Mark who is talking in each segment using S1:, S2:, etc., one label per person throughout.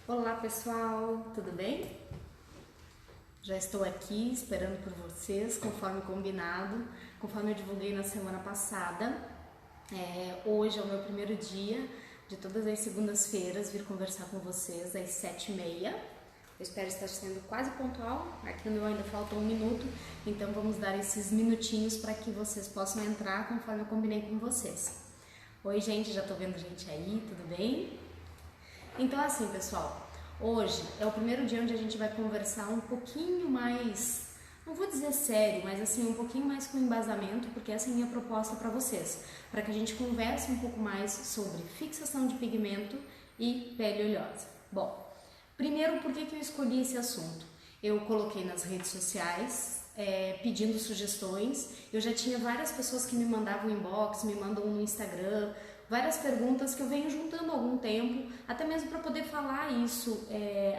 S1: Olá pessoal, tudo bem? Já estou aqui esperando por vocês, conforme combinado, conforme eu divulguei na semana passada. Hoje é o meu primeiro dia de todas as segundas-feiras vir conversar com vocês às 7h30. Eu espero estar sendo quase pontual, aqui no meu ainda falta 1 minuto, então vamos dar esses minutinhos para que vocês possam entrar conforme eu combinei com vocês. Oi gente, já tô vendo gente aí, tudo bem? Então assim pessoal, hoje é o primeiro dia onde a gente vai conversar um pouquinho mais, não vou dizer sério, mas assim um pouquinho mais com embasamento, porque essa é a minha proposta para vocês, para que a gente converse um pouco mais sobre fixação de pigmento e pele oleosa. Bom, primeiro, por que eu escolhi esse assunto? Eu coloquei nas redes sociais, pedindo sugestões. Eu já tinha várias pessoas que me mandavam inbox, me mandam no Instagram, várias perguntas que eu venho juntando há algum tempo, até mesmo para poder falar isso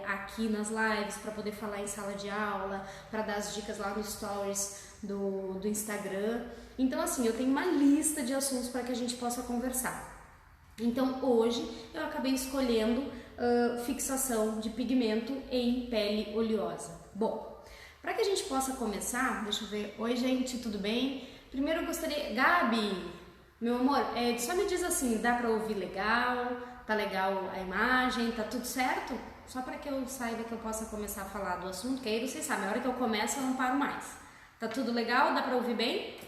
S1: aqui nas lives, para poder falar em sala de aula, para dar as dicas lá no stories do Instagram. Então assim, eu tenho uma lista de assuntos para que a gente possa conversar. Então hoje eu acabei escolhendo fixação de pigmento em pele oleosa. Bom, para que a gente possa começar, deixa eu ver. Oi gente, tudo bem? Primeiro eu gostaria... Gabi, meu amor, só me diz assim, dá pra ouvir legal? Tá legal a imagem? Tá tudo certo? Só para que eu saiba que eu possa começar a falar do assunto, que aí vocês sabem, a hora que eu começo eu não paro mais. Tá tudo legal? Dá pra ouvir bem?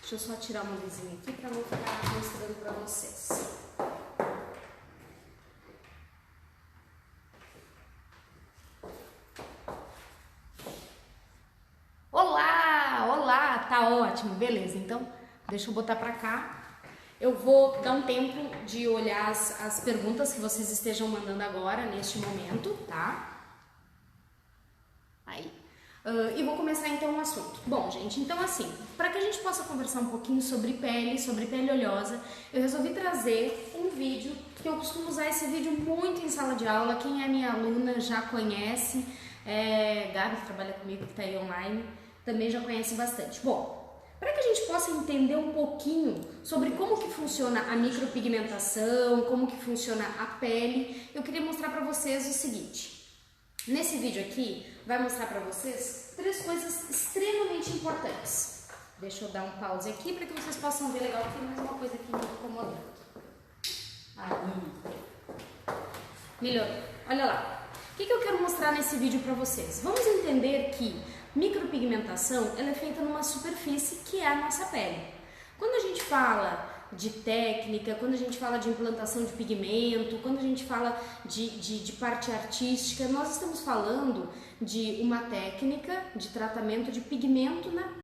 S1: Deixa eu só tirar uma luzinha aqui pra não ficar mostrando pra vocês. Olá, tá ótimo, beleza, então deixa eu botar pra cá. Eu vou dar um tempo de olhar as perguntas que vocês estejam mandando agora, neste momento, tá? Aí. E vou começar então o assunto. Bom, gente, então assim, para que a gente possa conversar um pouquinho sobre pele oleosa, eu resolvi trazer um vídeo, que eu costumo usar esse vídeo muito em sala de aula. Quem é minha aluna já conhece, Gabi, que trabalha comigo, que tá aí online, também já conhece bastante. Bom, para que a gente possa entender um pouquinho sobre como que funciona a micropigmentação, como que funciona a pele, eu queria mostrar para vocês o seguinte. Nesse vídeo aqui, vai mostrar para vocês 3 coisas extremamente importantes. Deixa eu dar um pause aqui para que vocês possam ver legal, tem mais uma coisa aqui me incomodando. Aí. Melhorou. Olha lá. O que eu quero mostrar nesse vídeo para vocês? Vamos entender que micropigmentação ela é feita numa superfície que é a nossa pele. Quando a gente fala de técnica, quando a gente fala de implantação de pigmento, quando a gente fala de parte artística, nós estamos falando de uma técnica de tratamento de pigmento na...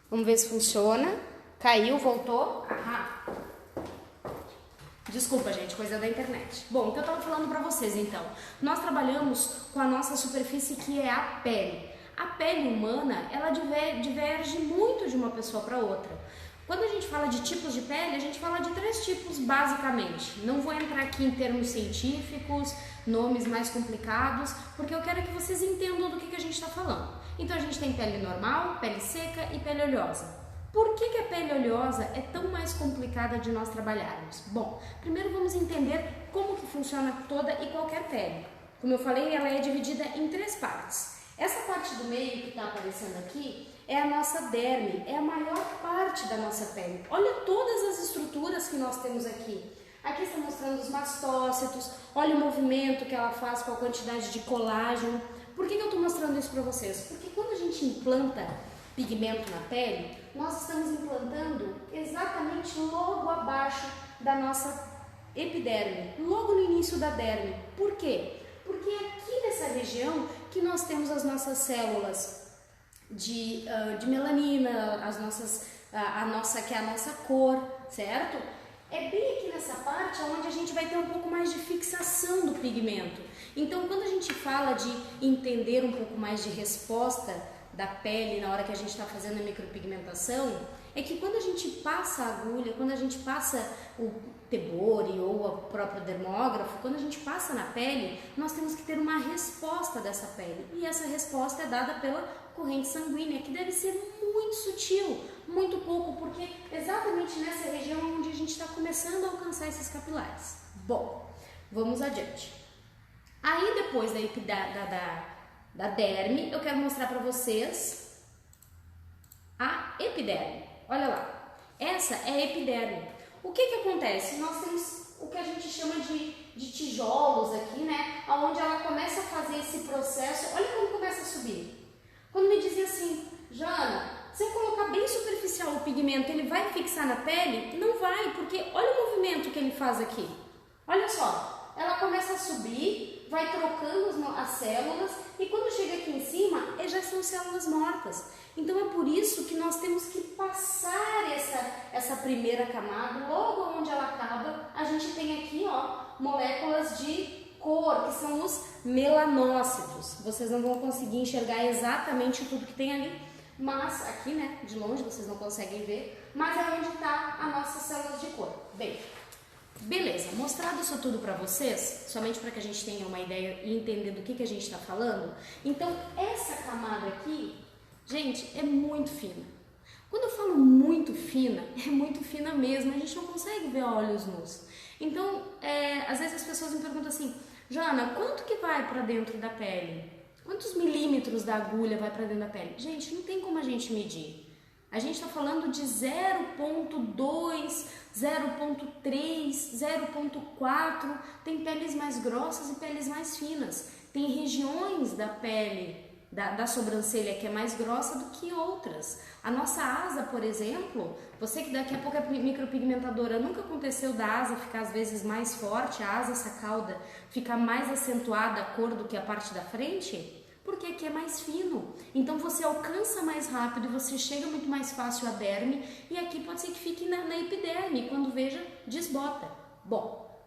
S1: Vamos ver se funciona. Caiu, voltou. Aham. Desculpa, gente, coisa da internet. Bom, o que eu estava falando para vocês, então. Nós trabalhamos com a nossa superfície que é a pele. A pele humana, ela diverge muito de uma pessoa para outra. Quando a gente fala de tipos de pele, a gente fala de 3 tipos basicamente. Não vou entrar aqui em termos científicos, nomes mais complicados, porque eu quero que vocês entendam do que a gente está falando. Então a gente tem pele normal, pele seca e pele oleosa. Por que a pele oleosa é tão mais complicada de nós trabalharmos? Bom, primeiro vamos entender como que funciona toda e qualquer pele. Como eu falei, ela é dividida em 3 partes. Essa parte do meio que está aparecendo aqui é a nossa derme, é a maior parte da nossa pele. Olha todas as estruturas que nós temos aqui. Aqui está mostrando os mastócitos, olha o movimento que ela faz com a quantidade de colágeno. Por que eu estou mostrando isso para vocês? Porque quando a gente implanta pigmento na pele, nós estamos implantando exatamente logo abaixo da nossa epiderme, logo no início da derme. Por quê? Porque é aqui nessa região que nós temos as nossas células de melanina, que é a nossa cor, certo? É bem aqui nessa parte onde a gente vai ter um pouco mais de fixação do pigmento. Então, quando a gente fala de entender um pouco mais de resposta da pele na hora que a gente está fazendo a micropigmentação, é que quando a gente passa a agulha, quando a gente passa o Tebori ou o próprio dermógrafo, quando a gente passa na pele, nós temos que ter uma resposta dessa pele. E essa resposta é dada pela corrente sanguínea, que deve ser muito sutil, muito pouco, porque exatamente nessa região onde a gente está começando a alcançar esses capilares. Bom, vamos adiante. Aí depois da derme, eu quero mostrar para vocês a epiderme. Olha lá, essa é a epiderme. O que acontece? Nós temos o que a gente chama de tijolos aqui, né? Onde ela começa a fazer esse processo. Olha como começa a subir. Quando me dizia assim, Jana, se eu colocar bem superficial o pigmento, ele vai fixar na pele? Não vai, porque olha o movimento que ele faz aqui. Olha só, ela começa a subir, vai trocando as células e quando chega aqui em cima, já são células mortas. Então é por isso que nós temos que passar essa primeira camada, logo onde ela acaba, a gente tem aqui, ó, moléculas de cor, que são os melanócitos. Vocês não vão conseguir enxergar exatamente tudo que tem ali, mas aqui, né, de longe vocês não conseguem ver, mas é onde está as nossas células de cor. Bem, beleza, mostrado isso tudo para vocês, somente para que a gente tenha uma ideia e entender do que a gente está falando. Então, essa camada aqui, gente, é muito fina. Quando eu falo muito fina, é muito fina mesmo, a gente não consegue ver a olhos nus. Então, às vezes as pessoas me perguntam assim, Jana, quanto que vai para dentro da pele? Quantos milímetros da agulha vai para dentro da pele? Gente, não tem como a gente medir. A gente está falando de 0,2, 0,3, 0,4. Tem peles mais grossas e peles mais finas. Tem regiões da pele, da sobrancelha que é mais grossa do que outras. A nossa asa, por exemplo, você que daqui a pouco é micropigmentadora, nunca aconteceu da asa ficar às vezes mais forte, a asa, essa cauda, ficar mais acentuada a cor do que a parte da frente? Porque aqui é mais fino, então você alcança mais rápido e você chega muito mais fácil à derme, e aqui pode ser que fique na epiderme, quando veja, desbota. Bom,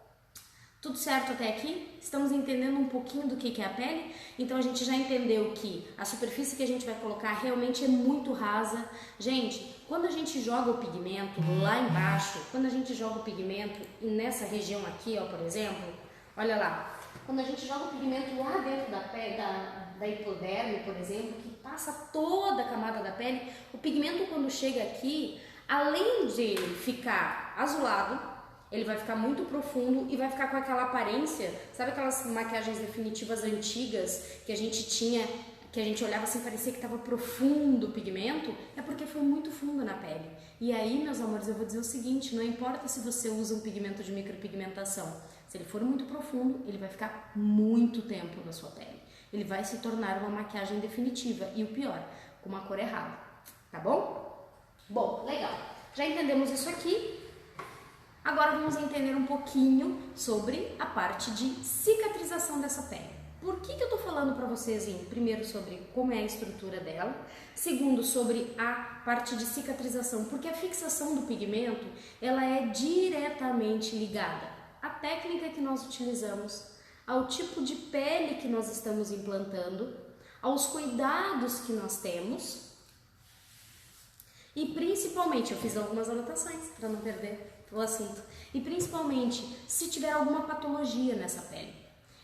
S1: tudo certo até aqui? Estamos entendendo um pouquinho do que é a pele? Então a gente já entendeu que a superfície que a gente vai colocar realmente é muito rasa. Gente, quando a gente joga o pigmento lá embaixo, quando a gente joga o pigmento nessa região aqui, ó, por exemplo, olha lá, quando a gente joga o pigmento lá dentro da pele, da hipoderme, por exemplo, que passa toda a camada da pele, o pigmento quando chega aqui, além de ele ficar azulado, ele vai ficar muito profundo e vai ficar com aquela aparência, sabe aquelas maquiagens definitivas antigas que a gente tinha, que a gente olhava assim, parecia que estava profundo o pigmento? É porque foi muito fundo na pele. E aí, meus amores, eu vou dizer o seguinte, não importa se você usa um pigmento de micropigmentação, se ele for muito profundo, ele vai ficar muito tempo na sua pele. Ele vai se tornar uma maquiagem definitiva e o pior, com uma cor errada, tá bom? Bom, legal. Já entendemos isso aqui. Agora vamos entender um pouquinho sobre a parte de cicatrização dessa pele. Por que eu tô falando para vocês, primeiro, sobre como é a estrutura dela, segundo, sobre a parte de cicatrização, porque a fixação do pigmento, ela é diretamente ligada à técnica que nós utilizamos, ao tipo de pele que nós estamos implantando, aos cuidados que nós temos e principalmente, eu fiz algumas anotações para não perder o assunto, e principalmente se tiver alguma patologia nessa pele.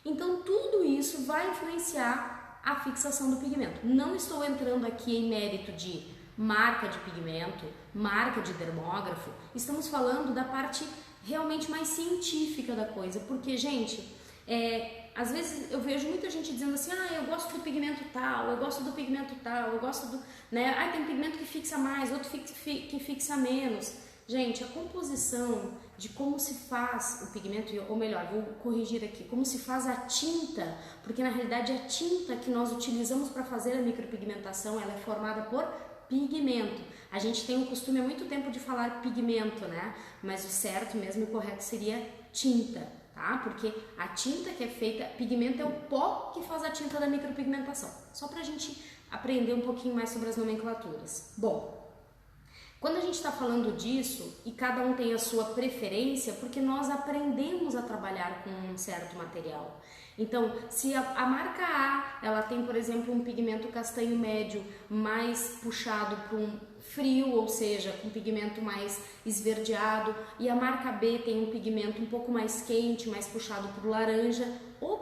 S1: Então tudo isso vai influenciar a fixação do pigmento. Não estou entrando aqui em mérito de marca de pigmento, marca de dermógrafo, estamos falando da parte realmente mais científica da coisa, porque, gente, às vezes eu vejo muita gente dizendo assim, eu gosto do pigmento tal, eu gosto do pigmento tal, eu gosto do, né, tem pigmento que fixa mais, outro que fixa menos. Gente, a composição de como se faz o pigmento, ou melhor, vou corrigir aqui, como se faz a tinta, porque na realidade a tinta que nós utilizamos para fazer a micropigmentação, ela é formada por pigmento. A gente tem o costume há muito tempo de falar pigmento, né? Mas o certo mesmo e o correto seria tinta, tá? Porque a tinta que é feita, pigmento é o pó que faz a tinta da micropigmentação. Só pra gente aprender um pouquinho mais sobre as nomenclaturas. Bom, quando a gente está falando disso, e cada um tem a sua preferência, porque nós aprendemos a trabalhar com um certo material. Então, se a marca A, ela tem, por exemplo, um pigmento castanho médio mais puxado para um frio, ou seja, com pigmento mais esverdeado, e a marca B tem um pigmento um pouco mais quente, mais puxado para o laranja, o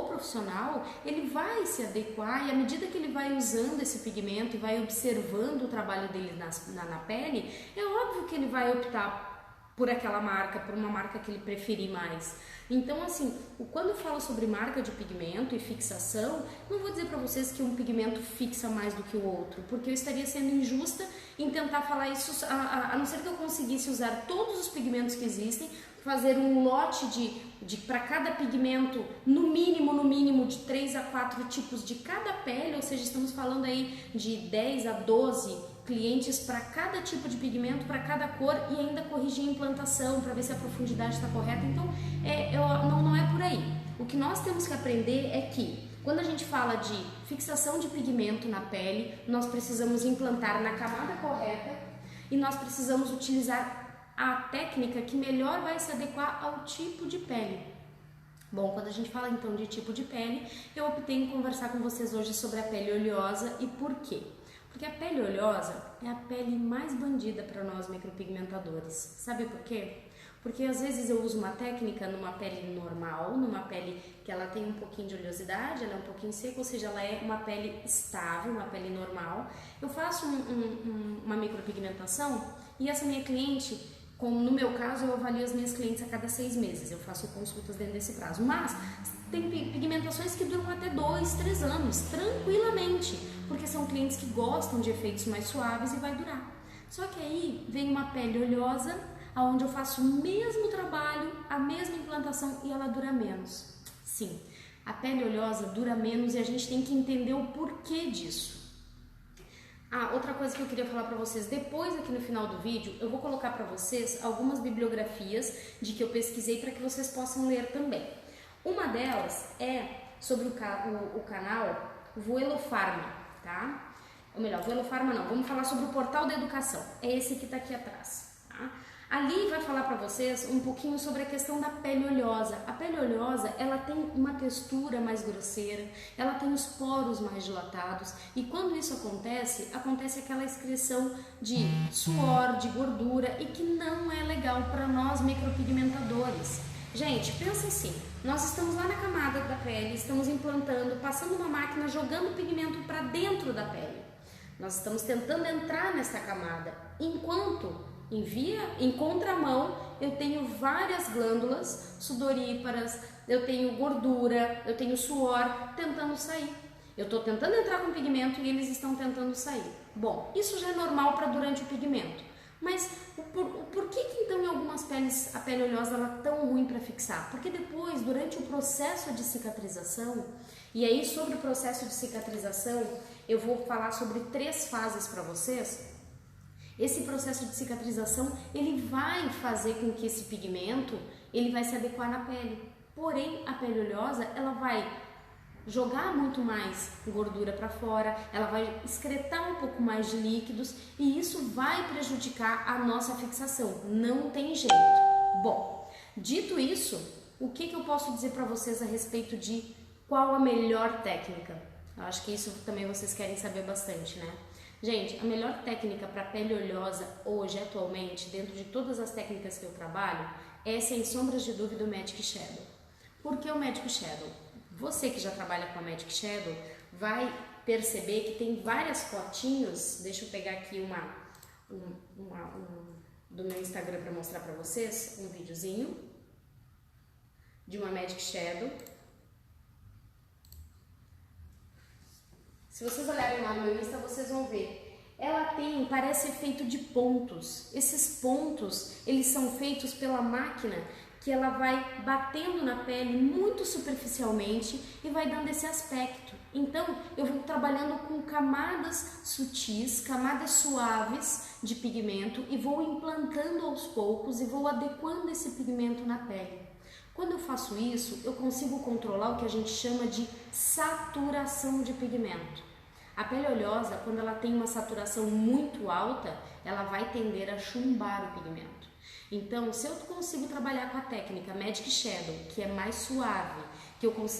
S1: profissional, ele vai se adequar, e à medida que ele vai usando esse pigmento e vai observando o trabalho dele na pele, é óbvio que ele vai optar por aquela marca, por uma marca que ele preferir mais. Então, assim, quando eu falo sobre marca de pigmento e fixação, não vou dizer para vocês que um pigmento fixa mais do que o outro, porque eu estaria sendo injusta em tentar falar isso, a não ser que eu conseguisse usar todos os pigmentos que existem, fazer um lote de para cada pigmento, no mínimo, de 3 a 4 tipos de cada pele, ou seja, estamos falando aí de 10 a 12 clientes para cada tipo de pigmento, para cada cor, e ainda corrigir a implantação para ver se a profundidade está correta. Então, não é por aí. O que nós temos que aprender é que, quando a gente fala de fixação de pigmento na pele, nós precisamos implantar na camada correta e nós precisamos utilizar a técnica que melhor vai se adequar ao tipo de pele. Bom, quando a gente fala então de tipo de pele, eu optei em conversar com vocês hoje sobre a pele oleosa. E por quê? Porque a pele oleosa é a pele mais bandida para nós micropigmentadores. Sabe por quê? Porque às vezes eu uso uma técnica numa pele normal, numa pele que ela tem um pouquinho de oleosidade, ela é um pouquinho seca, ou seja, ela é uma pele estável, uma pele normal. Eu faço uma micropigmentação e essa minha cliente, como no meu caso, eu avalio as minhas clientes a cada 6 meses, eu faço consultas dentro desse prazo, mas tem pigmentações que duram até 2, 3 anos, tranquilamente, porque são clientes que gostam de efeitos mais suaves e vai durar. Só que aí vem uma pele oleosa, onde eu faço o mesmo trabalho, a mesma implantação e ela dura menos. Sim, a pele oleosa dura menos e a gente tem que entender o porquê disso. Outra coisa que eu queria falar para vocês, depois aqui no final do vídeo, eu vou colocar para vocês algumas bibliografias de que eu pesquisei para que vocês possam ler também. Uma delas é sobre o canal Vuelofarma, tá? Ou melhor, Vuelofarma não, vamos falar sobre o Portal da Educação, é esse que está aqui atrás, tá? Ali vai falar para vocês um pouquinho sobre a questão da pele oleosa. A pele oleosa, ela tem uma textura mais grosseira, ela tem os poros mais dilatados, e quando isso acontece aquela excreção de suor, de gordura, e que não é legal para nós micropigmentadores. Gente, pensa assim, nós estamos lá na camada da pele, estamos implantando, passando uma máquina, jogando pigmento para dentro da pele. Nós estamos tentando entrar nessa camada, enquanto em contramão, eu tenho várias glândulas sudoríparas, eu tenho gordura, eu tenho suor tentando sair. Eu estou tentando entrar com pigmento e eles estão tentando sair. Bom, isso já é normal para durante o pigmento. Mas por que então em algumas peles a pele oleosa ela é tão ruim para fixar? Porque depois, durante o processo de cicatrização, e aí sobre o processo de cicatrização, eu vou falar sobre 3 fases para vocês. Esse processo de cicatrização, ele vai fazer com que esse pigmento, ele vai se adequar na pele. Porém, a pele oleosa, ela vai jogar muito mais gordura para fora, ela vai excretar um pouco mais de líquidos e isso vai prejudicar a nossa fixação. Não tem jeito. Bom, dito isso, o que eu posso dizer para vocês a respeito de qual a melhor técnica? Eu acho que isso também vocês querem saber bastante, né? Gente, a melhor técnica para pele oleosa hoje, atualmente, dentro de todas as técnicas que eu trabalho, é, sem sombras de dúvida, o Magic Shadow. Por que o Magic Shadow? Você que já trabalha com a Magic Shadow vai perceber que tem várias fotinhos. Deixa eu pegar aqui do meu Instagram para mostrar para vocês um videozinho de uma Magic Shadow. Se vocês olharem lá no meu Insta, vocês vão ver. Ela parece feito de pontos. Esses pontos, eles são feitos pela máquina que ela vai batendo na pele muito superficialmente e vai dando esse aspecto. Então, eu vou trabalhando com camadas sutis, camadas suaves de pigmento e vou implantando aos poucos e vou adequando esse pigmento na pele. Quando eu faço isso, eu consigo controlar o que a gente chama de saturação de pigmento. A pele oleosa, quando ela tem uma saturação muito alta, ela vai tender a chumbar o pigmento. Então, se eu consigo trabalhar com a técnica Magic Shadow, que é mais suave,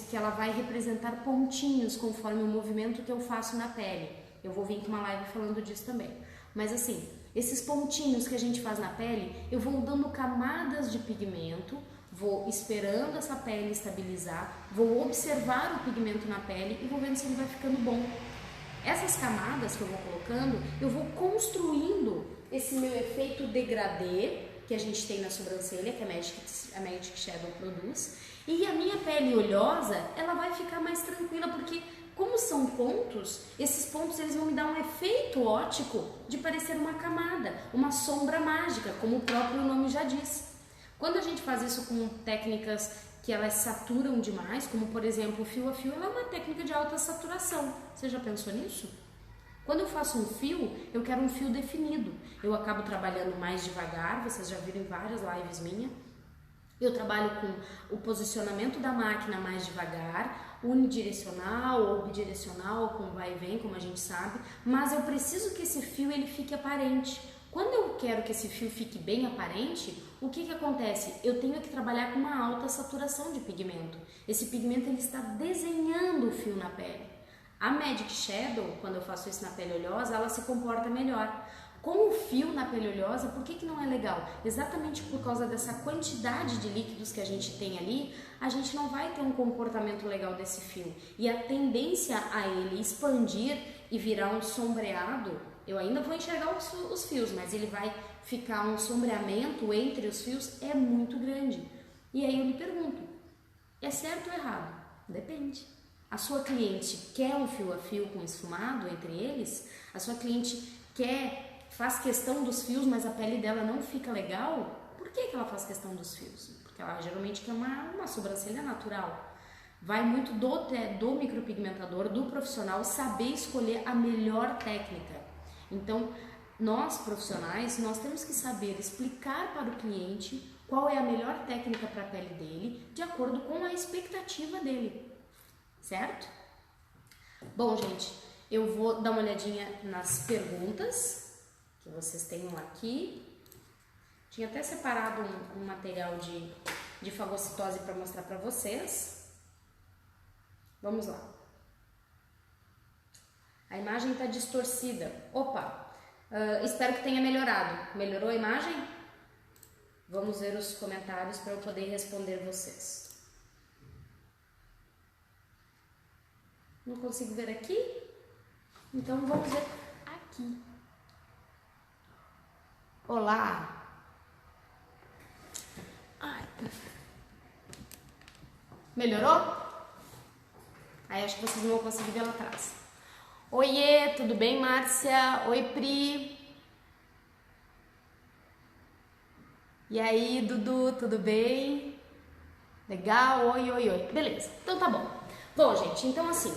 S1: que ela vai representar pontinhos conforme o movimento que eu faço na pele. Eu vou vir com uma live falando disso também. Mas assim, esses pontinhos que a gente faz na pele, eu vou dando camadas de pigmento, vou esperando essa pele estabilizar, vou observar o pigmento na pele e vou vendo se ele vai ficando bom. Essas camadas que eu vou colocando, eu vou construindo esse meu efeito degradê que a gente tem na sobrancelha, que a Magic Shadow produz, e a minha pele oleosa, ela vai ficar mais tranquila, porque como são pontos, esses pontos eles vão me dar um efeito óptico de parecer uma camada, uma sombra mágica, como o próprio nome já diz. Quando a gente faz isso com técnicas que elas saturam demais, como por exemplo o fio a fio, ela é uma técnica de alta saturação. Você já pensou nisso? Quando eu faço um fio, eu quero um fio definido. Eu acabo trabalhando mais devagar, vocês já viram em várias lives minhas. Eu trabalho com o posicionamento da máquina mais devagar, unidirecional ou bidirecional, com vai e vem, como a gente sabe, mas eu preciso que esse fio ele fique aparente. Quando eu quero que esse fio fique bem aparente, o que acontece? Eu tenho que trabalhar com uma alta saturação de pigmento. Esse pigmento ele está desenhando o fio na pele. A Magic Shadow, quando eu faço isso na pele oleosa, ela se comporta melhor. Com o fio na pele oleosa, por que não é legal? Exatamente por causa dessa quantidade de líquidos que a gente tem ali, a gente não vai ter um comportamento legal desse fio. E a tendência a ele expandir e virar um sombreado, eu ainda vou enxergar os fios, mas ele vai ficar um sombreamento entre os fios, é muito grande. E aí eu lhe pergunto, é certo ou errado? Depende. A sua cliente quer um fio a fio com esfumado entre eles? A sua cliente faz questão dos fios, mas a pele dela não fica legal? Por que ela faz questão dos fios? Porque ela geralmente quer uma sobrancelha natural. Vai muito do micropigmentador, do profissional, saber escolher a melhor técnica. Então, nós profissionais, nós temos que saber explicar para o cliente qual é a melhor técnica para a pele dele, de acordo com a expectativa dele, certo? Bom, gente, eu vou dar uma olhadinha nas perguntas que vocês tenham aqui. Tinha até separado um material de fagocitose para mostrar para vocês. Vamos lá. A imagem está distorcida. Opa, espero que tenha melhorado. Melhorou a imagem? Vamos ver os comentários para eu poder responder vocês. Não consigo ver aqui? Então vamos ver aqui. Olá! Ai. Melhorou? Aí acho que vocês não vão conseguir ver lá atrás. Oiê, tudo bem, Márcia? Oi, Pri. E aí, Dudu, tudo bem? Legal, oi, oi, oi. Beleza, então tá bom. Bom, gente, então assim,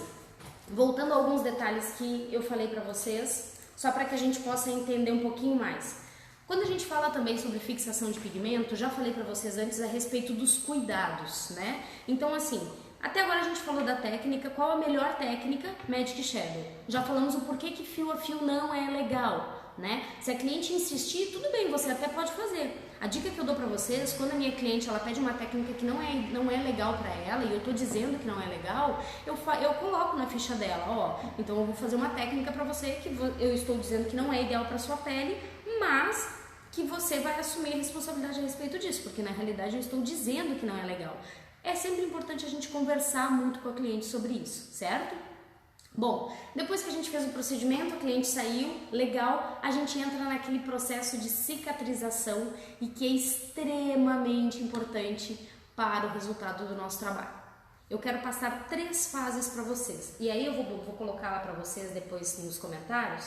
S1: voltando a alguns detalhes que eu falei pra vocês, só para que a gente possa entender um pouquinho mais. Quando a gente fala também sobre fixação de pigmento, já falei pra vocês antes a respeito dos cuidados, né? Então assim, até agora a gente falou da técnica, qual a melhor técnica? Magic Shadow. Já falamos o porquê que fio a fio não é legal, né? Se a cliente insistir, tudo bem, você até pode fazer. A dica que eu dou pra vocês, quando a minha cliente ela pede uma técnica que não é legal pra ela e eu tô dizendo que não é legal, eu coloco na ficha dela, ó, então eu vou fazer uma técnica pra você que eu estou dizendo que não é ideal pra sua pele, mas que você vai assumir a responsabilidade a respeito disso, porque na realidade eu estou dizendo que não é legal. É sempre importante a gente conversar muito com a cliente sobre isso, certo? Bom, depois que a gente fez o procedimento, a cliente saiu, legal, a gente entra naquele processo de cicatrização e que é extremamente importante para o resultado do nosso trabalho. Eu quero passar 3 fases para vocês, e aí eu vou colocar lá para vocês depois nos comentários,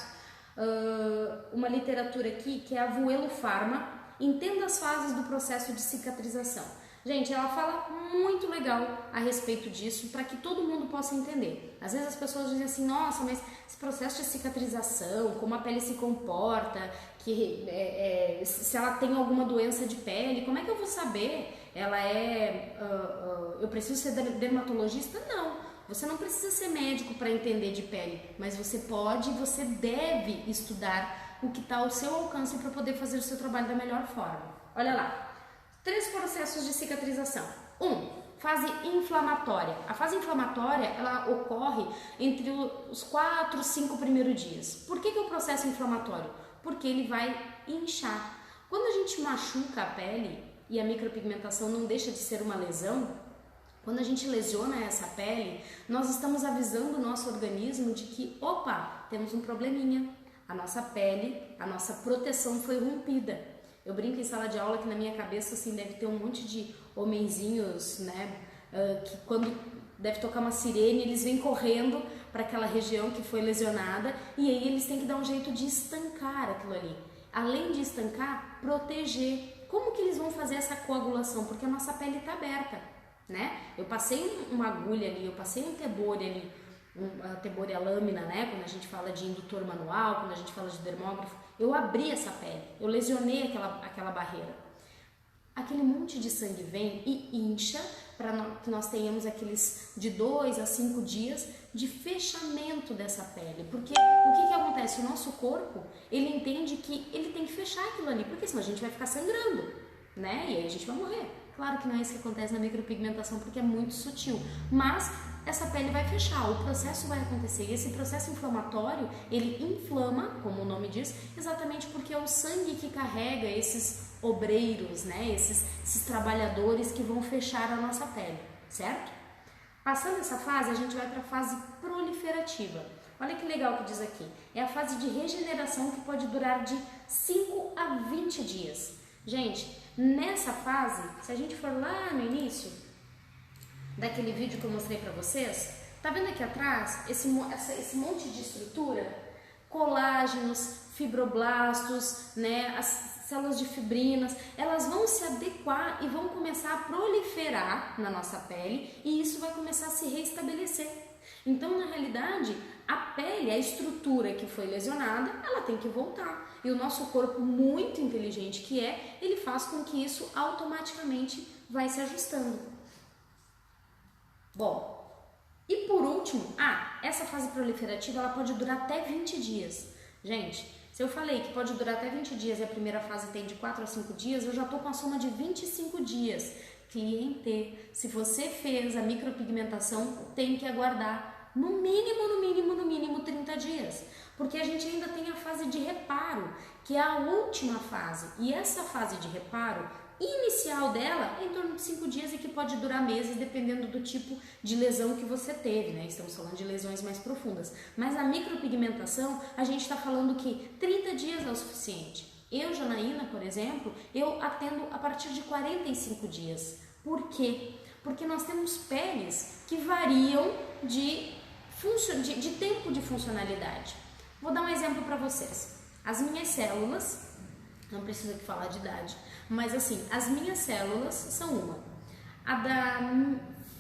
S1: uma literatura aqui que é a Vuelo Pharma, Entenda as fases do processo de cicatrização. Gente, ela fala muito legal a respeito disso para que todo mundo possa entender. Às vezes as pessoas dizem assim, nossa, mas esse processo de cicatrização, como a pele se comporta, se ela tem alguma doença de pele, como é que eu vou saber? Eu preciso ser dermatologista? Não, você não precisa ser médico para entender de pele, mas você deve estudar o que está ao seu alcance para poder fazer o seu trabalho da melhor forma. Olha lá. 3 processos de cicatrização. Fase inflamatória. A fase inflamatória, ela ocorre entre os 4, 5 primeiros dias. Por que é o processo inflamatório? Porque ele vai inchar. Quando a gente machuca a pele, e a micropigmentação não deixa de ser uma lesão, quando a gente lesiona essa pele, nós estamos avisando o nosso organismo de que, opa, temos um probleminha. A nossa pele, a nossa proteção foi rompida. Eu brinco em sala de aula que na minha cabeça assim deve ter um monte de homenzinhos, né, que quando deve tocar uma sirene, eles vêm correndo para aquela região que foi lesionada e aí eles têm que dar um jeito de estancar aquilo ali. Além de estancar, proteger. Como que eles vão fazer essa coagulação? Porque a nossa pele está aberta, né? Eu passei uma agulha ali, eu passei um tebore ali, a tebore é a lâmina, né? Quando a gente fala de indutor manual, quando a gente fala de dermógrafo, eu abri essa pele, eu lesionei aquela barreira. Aquele monte de sangue vem e incha para que nós tenhamos aqueles de 2 a 5 dias de fechamento dessa pele. Porque o que acontece? O nosso corpo, ele entende que ele tem que fechar aquilo ali, porque senão a gente vai ficar sangrando, né? E aí a gente vai morrer. Claro que não é isso que acontece na micropigmentação, porque é muito sutil, mas essa pele vai fechar, o processo vai acontecer. E esse processo inflamatório, ele inflama, como o nome diz, exatamente porque é o sangue que carrega esses obreiros, né? Esses trabalhadores que vão fechar a nossa pele, certo? Passando essa fase, a gente vai para a fase proliferativa. Olha que legal que diz aqui. É a fase de regeneração que pode durar de 5 a 20 dias. Gente, nessa fase, se a gente for lá no início daquele vídeo que eu mostrei para vocês, tá vendo aqui atrás esse monte de estrutura? Colágenos, fibroblastos, né, as células de fibrinas, elas vão se adequar e vão começar a proliferar na nossa pele e isso vai começar a se reestabelecer. Então, na realidade, a pele, a estrutura que foi lesionada, ela tem que voltar. E o nosso corpo, muito inteligente que é, ele faz com que isso automaticamente vai se ajustando. Bom, e por último, essa fase proliferativa ela pode durar até 20 dias. Gente, se eu falei que pode durar até 20 dias e a primeira fase tem de 4 a 5 dias, eu já estou com a soma de 25 dias. Cliente, se você fez a micropigmentação, tem que aguardar no mínimo 30 dias. Porque a gente ainda tem a fase de reparo, que é a última fase. E essa fase de reparo, inicial dela é em torno de 5 dias e que pode durar meses, dependendo do tipo de lesão que você teve, né? Estamos falando de lesões mais profundas. Mas a micropigmentação, a gente está falando que 30 dias é o suficiente. Eu, Janaína, por exemplo, eu atendo a partir de 45 dias. Por quê? Porque nós temos peles que variam de tempo de funcionalidade. Vou dar um exemplo para vocês. As minhas células, não preciso aqui falar de idade, mas assim, as minhas células são uma. A da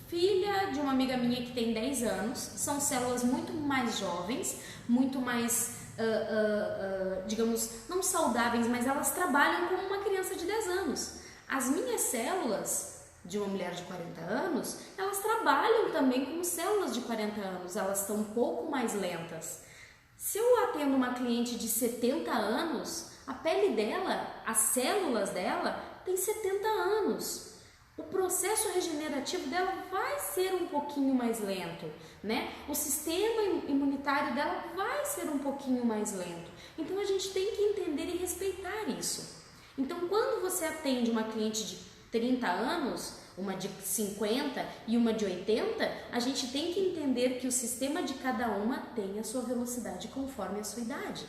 S1: filha de uma amiga minha que tem 10 anos, são células muito mais jovens, muito mais, digamos, não saudáveis, mas elas trabalham como uma criança de 10 anos. As minhas células de uma mulher de 40 anos, elas trabalham também como células de 40 anos, elas estão um pouco mais lentas. Se eu atendo uma cliente de 70 anos, a pele dela, as células dela, tem 70 anos. O processo regenerativo dela vai ser um pouquinho mais lento, né? O sistema imunitário dela vai ser um pouquinho mais lento. Então a gente tem que entender e respeitar isso. Então quando você atende uma cliente de 30 anos, uma de 50 e uma de 80, a gente tem que entender que o sistema de cada uma tem a sua velocidade conforme a sua idade.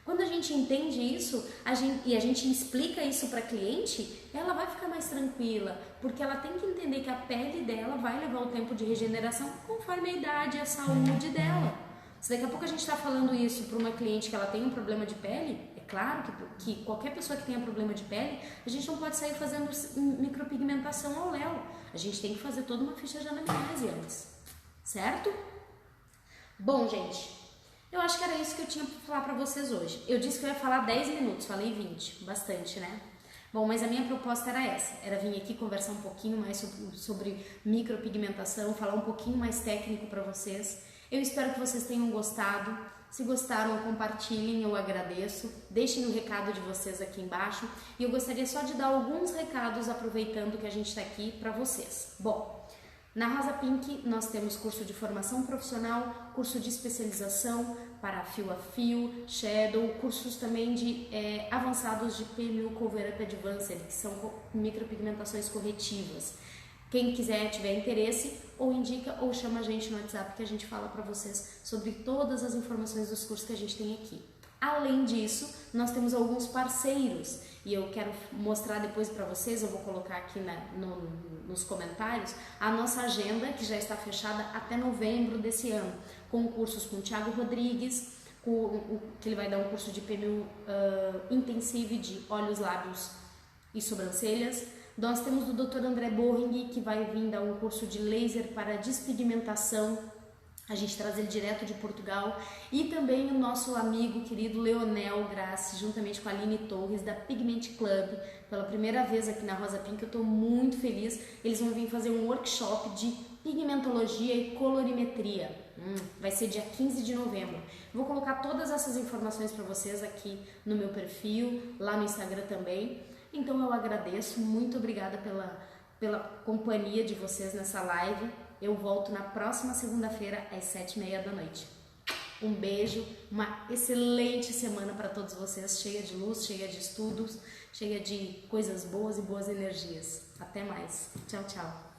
S1: Quando a gente entende isso e a gente explica isso para a cliente, ela vai ficar mais tranquila, porque ela tem que entender que a pele dela vai levar o tempo de regeneração conforme a idade e a saúde dela. Se daqui a pouco a gente está falando isso para uma cliente que ela tem um problema de pele, é claro que qualquer pessoa que tenha problema de pele, a gente não pode sair fazendo micropigmentação ao léu. A gente tem que fazer toda uma ficha de anamnese antes, certo? Bom, gente, eu acho que era isso que eu tinha para falar para vocês hoje. Eu disse que eu ia falar 10 minutos, falei 20, bastante, né? Bom, mas a minha proposta era essa, era vir aqui conversar um pouquinho mais sobre micropigmentação, falar um pouquinho mais técnico para vocês. Eu espero que vocês tenham gostado. Se gostaram, compartilhem, eu agradeço. Deixem o recado de vocês aqui embaixo. E eu gostaria só de dar alguns recados, aproveitando que a gente está aqui, para vocês. Bom, Na Rosa Pink nós temos curso de formação profissional, curso de especialização para fio a fio, shadow, cursos também de avançados de PMU Cover Up Advanced, que são micropigmentações corretivas. Quem quiser, tiver interesse, ou indica ou chama a gente no WhatsApp que a gente fala para vocês sobre todas as informações dos cursos que a gente tem aqui. Além disso, nós temos alguns parceiros e eu quero mostrar depois para vocês, eu vou colocar aqui nos comentários, a nossa agenda que já está fechada até novembro desse ano, com cursos com o Thiago Rodrigues, que ele vai dar um curso de PMU intensivo de olhos, lábios e sobrancelhas. Nós temos o Dr. André Boring, que vai vir dar um curso de laser para despigmentação. A gente traz ele direto de Portugal. E também o nosso amigo querido Leonel Grassi, juntamente com a Aline Torres, da Pigment Club. Pela primeira vez aqui na Rosa Pink, eu estou muito feliz. Eles vão vir fazer um workshop de pigmentologia e colorimetria. Vai ser dia 15 de novembro. Vou colocar todas essas informações para vocês aqui no meu perfil, lá no Instagram também. Então eu agradeço, muito obrigada pela companhia de vocês nessa live. Eu volto na próxima segunda-feira às 7h30 da noite. Um beijo, uma excelente semana para todos vocês, cheia de luz, cheia de estudos, cheia de coisas boas e boas energias. Até mais. Tchau, tchau.